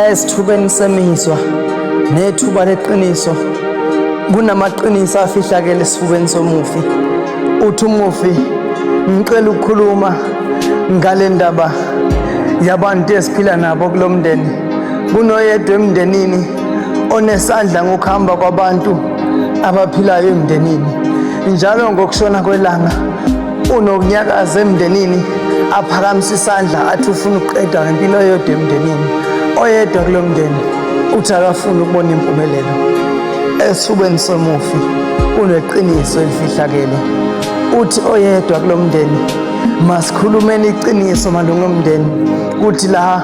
esithubeni semizwa nethuba leqiniso kunamaqiniso afihlakele esifubeni somufi. Uthi umufi ngicela ukukhuluma ngale ndaba yabantu esiphila nabo kulomndeni. Kunoyedwa emndenini onesandla ngokuhamba kwabantu abaphilayo emndenini. Njalo ngokushona kwelanga unokunyakaza emndenini aphakamisa isandla athi ufuna ukuqeda ngempilo yodwa emndenini. Oyedwa kulomndeni uthi akafuna ukubona impumelelo. Esifubeni somufi kuneqiniso elifihlakele. Uthi oyedwa kulomndeni masikhulumeni iqiniso malunga omndeni. Kuthi la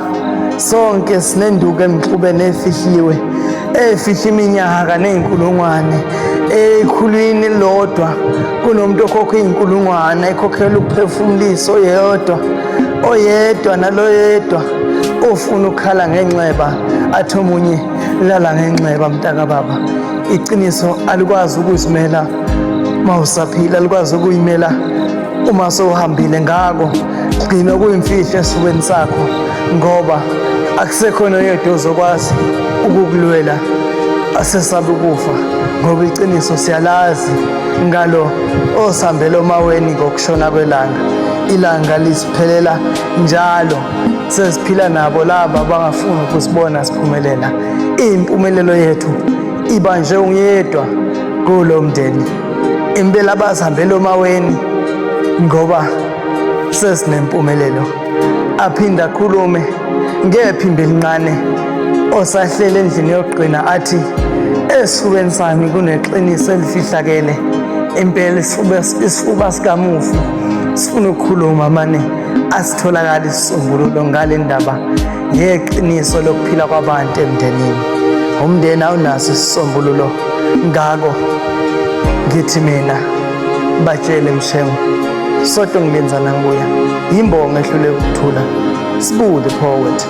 sonke sinenduku emxubene efihliwe, efihla iminyaka ney'nkulungwane. Ekhulwini lodwa kunomuntu okhokha iy'nkulungwane ekhokhela ukuphefumulisa oyedwa naloyedwa ofuna ukukhala ngenxeba athi omunye lala ngenxeba mntaka baba. Iqiniso alikwazi ukuzimela mawusaphila, alikwazi ukuyimela uma sowuhambile. Ngako gcina kuyimfihlo esifubeni sakho, ngoba akusekhona oyedwa ozokwazi ukukulwela asesabe ukufa, ngoba iqiniso siyalazi ngalo osihambele omaweni ngokushona kwelanga. Ilanga lisiphelela njalo, sesiphila nabo laba abangafuni ukusibona siphumelela. Impumelelo yethu iba nje ungiyedwa kulo mndeni. Impela abazihambele omaweni ngoba sesinempumelelo. Aphinda akhulume ngephimbo elincane osahlele endlini yokugcina athi esifubeni sami kuneqiniso elifihlakele. Impela isifuba sikamufi sifuna ukukhuluma mane asitholakala isisombululo ngale ndaba ngeqiniso lokuphila kwabantu emndenini. Umndeni awunaso isisombululo. Ngako ngithi mina batshele Mshengu sodwa ngilenzana nguya imbongo ehlule ukuthula. Sibu the poet.